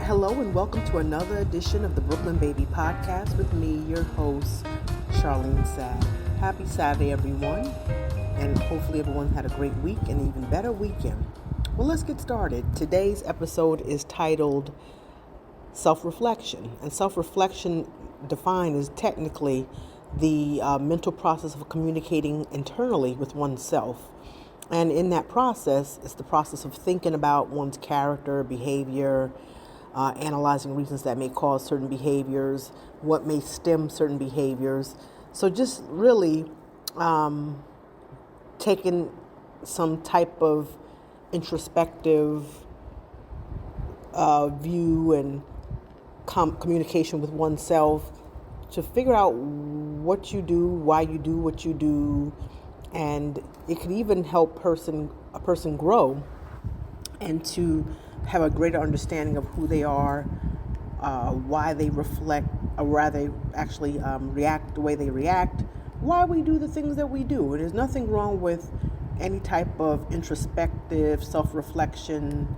Hello and welcome to another edition of the Brooklyn Baby Podcast with me, your host, Charlene Sad. Happy Saturday, everyone, and hopefully everyone had a great week and an even better weekend. Well, let's get started. Today's episode is titled Self-Reflection, and self-reflection defined is technically the mental process of communicating internally with oneself. And in that process, it's the process of thinking about one's character, behavior, analyzing reasons that may cause certain behaviors, what may stem certain behaviors. So just really taking some type of introspective view and communication with oneself to figure out what you do, why you do what you do, and it can even help a person grow and to have a greater understanding of who they are, why they reflect, or why they actually react the way they react, why we do the things that we do. And there's nothing wrong with any type of introspective self-reflection.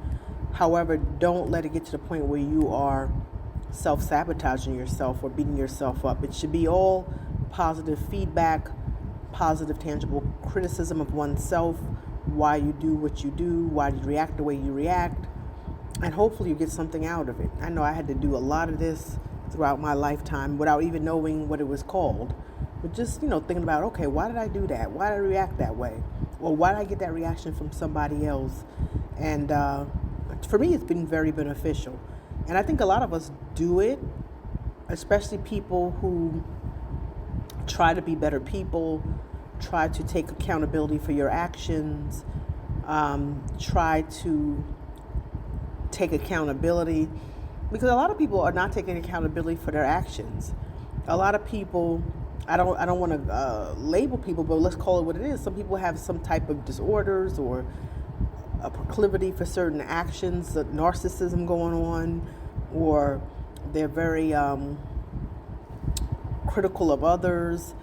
However, don't let it get to the point where you are self-sabotaging yourself or beating yourself up. It should be all positive feedback, positive, tangible criticism of oneself, why you do what you do, why you react the way you react, and hopefully you get something out of it. I know I had to do a lot of this throughout my lifetime without even knowing what it was called, but just, thinking about, okay, why did I do that? Why did I react that way? Or why did I get that reaction from somebody else? And for me, it's been very beneficial. And I think a lot of us do it, especially people who try to be better people, try to take accountability for your actions, try to take accountability, because a lot of people are not taking accountability for their actions. A lot of people, I don't want to label people, but let's call it what it is. Some people have some type of disorders or a proclivity for certain actions, narcissism going on, or they're very critical of others.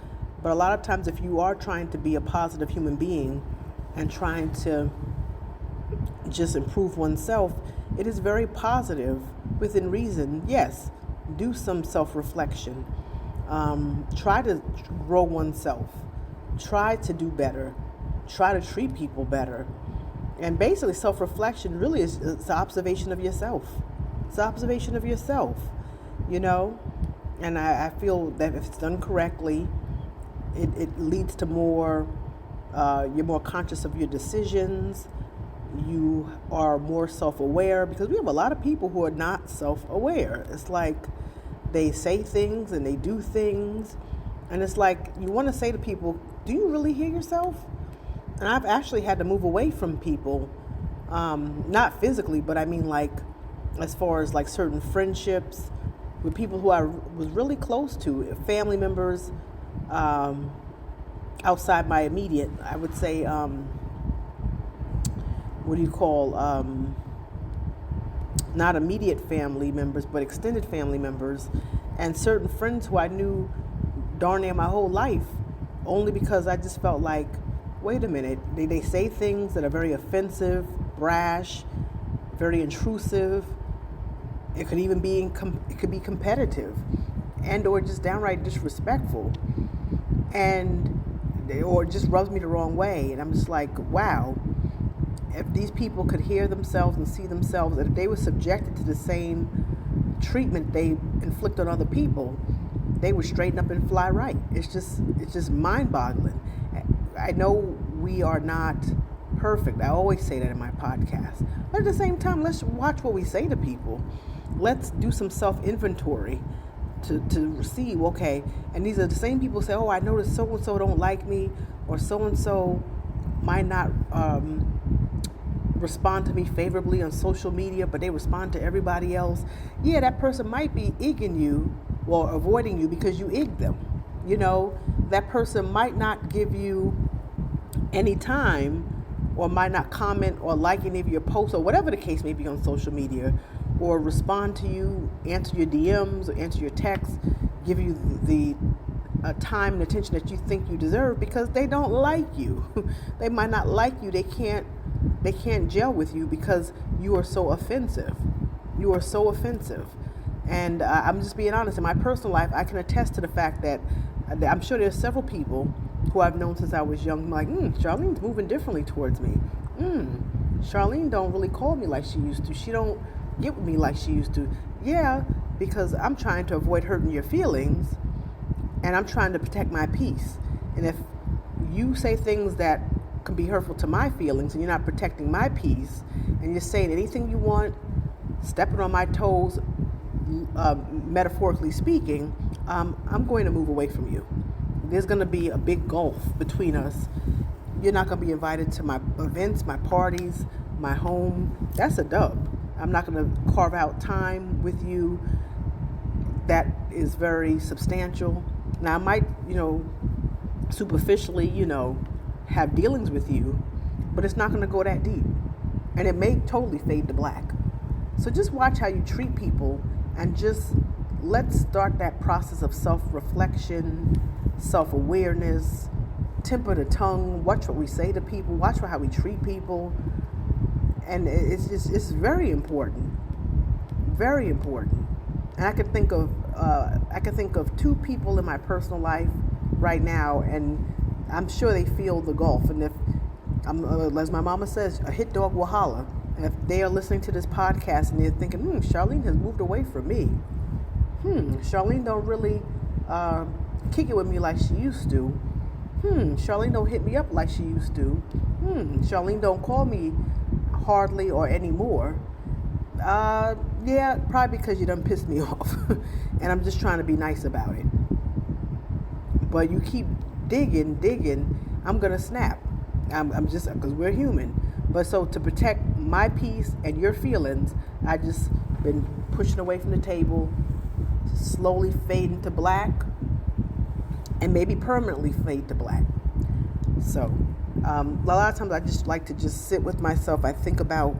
But a lot of times, if you are trying to be a positive human being and trying to just improve oneself, it is very positive within reason. Yes, do some self-reflection. Try to grow oneself. Try to do better. Try to treat people better. And basically, self-reflection really is the observation of yourself. It's the observation of yourself, And I feel that if it's done correctly, it leads to more, you're more conscious of your decisions. You are more self-aware, because we have a lot of people who are not self-aware. It's like they say things and they do things. And it's like you want to say to people, do you really hear yourself? And I've actually had to move away from people, not physically, but I mean like as far as like certain friendships with people who I was really close to, family members, outside my immediate, I would say, not immediate family members, but extended family members, and certain friends who I knew darn near my whole life, only because I just felt like, wait a minute, they say things that are very offensive, brash, very intrusive. It could even be competitive, and or just downright disrespectful, or it just rubs me the wrong way. And I'm just like, wow, if these people could hear themselves and see themselves, and if they were subjected to the same treatment they inflict on other people, they would straighten up and fly right. It's just mind-boggling. I know we are not perfect. I always say that in my podcast. But at the same time, let's watch what we say to people. Let's do some self-inventory to see, okay, and these are the same people who say, oh, I noticed so-and-so don't like me, or so-and-so might not respond to me favorably on social media, but they respond to everybody else. Yeah, that person might be egging you or avoiding you because you egged them. That person might not give you any time, or might not comment or like any of your posts, or whatever the case may be on social media, or respond to you, answer your DMs or answer your texts, give you the time and attention that you think you deserve, because they don't like you. They might not like you. They can't gel with you because you are so offensive. You are so offensive. And I'm just being honest. In my personal life, I can attest to the fact that I'm sure there's several people who I've known since I was young, like, Charlene's moving differently towards me. Charlene don't really call me like she used to. She don't get with me like she used to. Yeah, because I'm trying to avoid hurting your feelings, and I'm trying to protect my peace. And if you say things that can be hurtful to my feelings, and you're not protecting my peace, and you're saying anything you want, stepping on my toes, metaphorically speaking, I'm going to move away from you. There's going to be a big gulf between us. You're not going to be invited to my events, my parties, my home. That's a dub. I'm not going to carve out time with you that is very substantial. Now, I might, superficially, have dealings with you, but it's not going to go that deep. And it may totally fade to black. So just watch how you treat people, and just let's start that process of self-reflection, self-awareness, temper the tongue, watch what we say to people, watch how we treat people. And it's very important, very important. And I can think of two people in my personal life right now, and I'm sure they feel the gulf. And if as my mama says, a hit dog will holler. And if they are listening to this podcast and they're thinking, Charlene has moved away from me. Charlene don't really kick it with me like she used to. Charlene don't hit me up like she used to. Charlene don't call me hardly or anymore. Yeah, probably because you done pissed me off. And I'm just trying to be nice about it. But you keep digging, I'm going to snap. I'm just, because we're human. But so to protect my peace and your feelings, I just been pushing away from the table, slowly fading to black, and maybe permanently fade to black. So a lot of times I just like to just sit with myself. I think about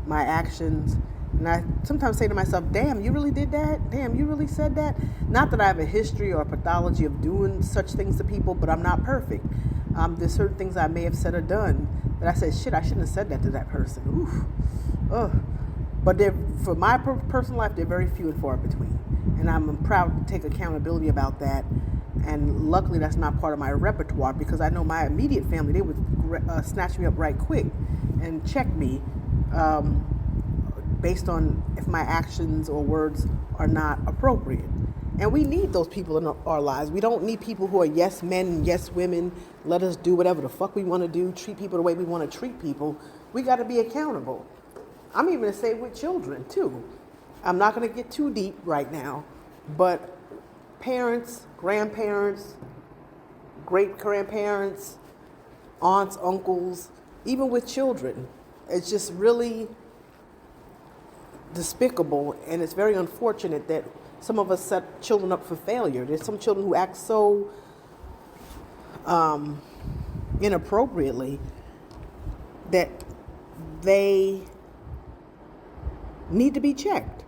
my actions, and I sometimes say to myself, damn, you really did that? Damn, you really said that? Not that I have a history or a pathology of doing such things to people, but I'm not perfect. There's certain things I may have said or done that I said, shit, I shouldn't have said that to that person. Oof. Ugh. But for my personal life, they're very few and far between. And I'm proud to take accountability about that. And luckily, that's not part of my repertoire, because I know my immediate family, they would snatch me up right quick and check me based on if my actions or words are not appropriate. And we need those people in our lives. We don't need people who are yes men and yes women. Let us do whatever the fuck we want to do, treat people the way we want to treat people. We got to be accountable. I'm even going to say with children, too. I'm not going to get too deep right now, but parents, grandparents, great-grandparents, aunts, uncles, even with children, it's just really despicable, and it's very unfortunate that some of us set children up for failure. There's some children who act so inappropriately that they need to be checked.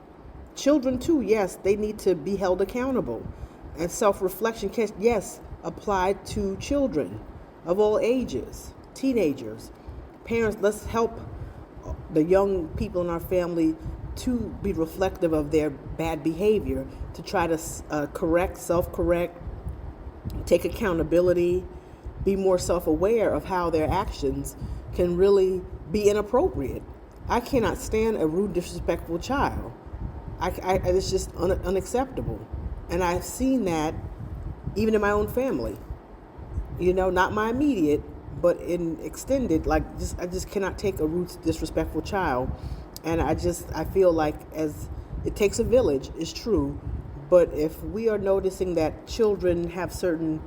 Children too, yes, they need to be held accountable. And self-reflection can, yes, apply to children of all ages, teenagers. Parents, let's help the young people in our family to be reflective of their bad behavior, to try to self-correct, take accountability, be more self-aware of how their actions can really be inappropriate. I cannot stand a rude, disrespectful child. It's just unacceptable. And I've seen that even in my own family. Not my immediate, but in extended, I just cannot take a rude, disrespectful child. And I feel like as it takes a village, it's true. But if we are noticing that children have certain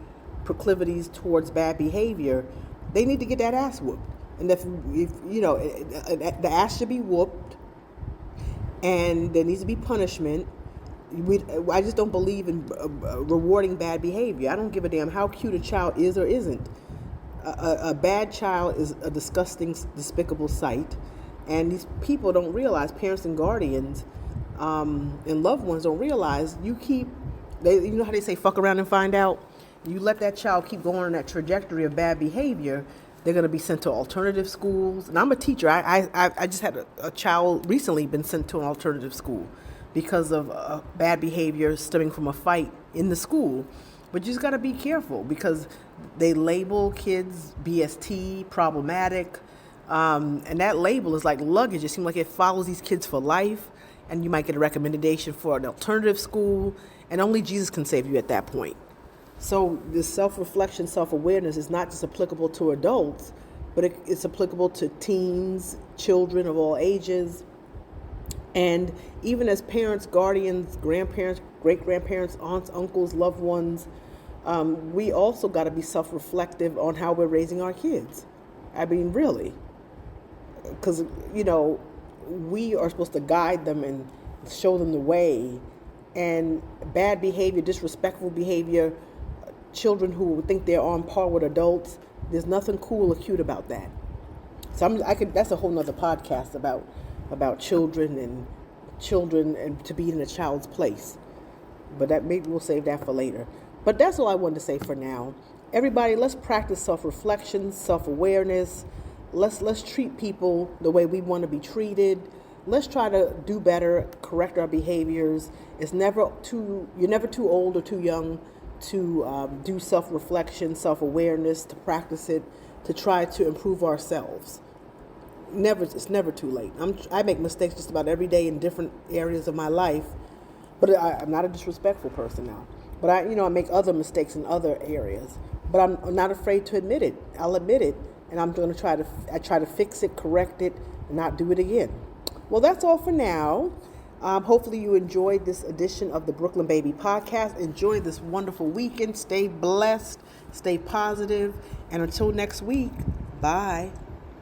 proclivities towards bad behavior, they need to get that ass whooped. And if the ass should be whooped, and there needs to be punishment. I just don't believe in rewarding bad behavior. I don't give a damn how cute a child is or isn't. A bad child is a disgusting, despicable sight. And these people don't realize, parents and guardians and loved ones don't realize, you know how they say fuck around and find out? You let that child keep going on that trajectory of bad behavior, They're going to be sent to alternative schools. And I'm a teacher. I just had a child recently been sent to an alternative school because of bad behavior stemming from a fight in the school. But you just got to be careful because they label kids BST, problematic. And that label is like luggage. It seems like it follows these kids for life. And you might get a recommendation for an alternative school. And only Jesus can save you at that point. So this self-reflection, self-awareness is not just applicable to adults, but it's applicable to teens, children of all ages, and even as parents, guardians, grandparents, great-grandparents, aunts, uncles, loved ones, we also got to be self-reflective on how we're raising our kids. I mean, really. Because, we are supposed to guide them and show them the way. And bad behavior, disrespectful behavior, children who think they're on par with adults, there's nothing cool or cute about that. So that's a whole nother podcast about children and to be in a child's place. But that maybe we'll save that for later. But that's all I wanted to say for now. Everybody, let's practice self-reflection, self-awareness. Let's treat people the way we want to be treated. Let's try to do better, correct our behaviors. You're never too old or too young to do self-reflection, self-awareness, to practice it, to try to improve ourselves. It's never too late. I make mistakes just about every day in different areas of my life, but I'm not a disrespectful person now. But I make other mistakes in other areas. But I'm not afraid to admit it. I'll admit it, and I'm going to try to fix it, correct it, and not do it again. Well, that's all for now. Hopefully you enjoyed this edition of the Brooklyn Baby Podcast. Enjoy this wonderful weekend. Stay blessed. Stay positive. And until next week, bye.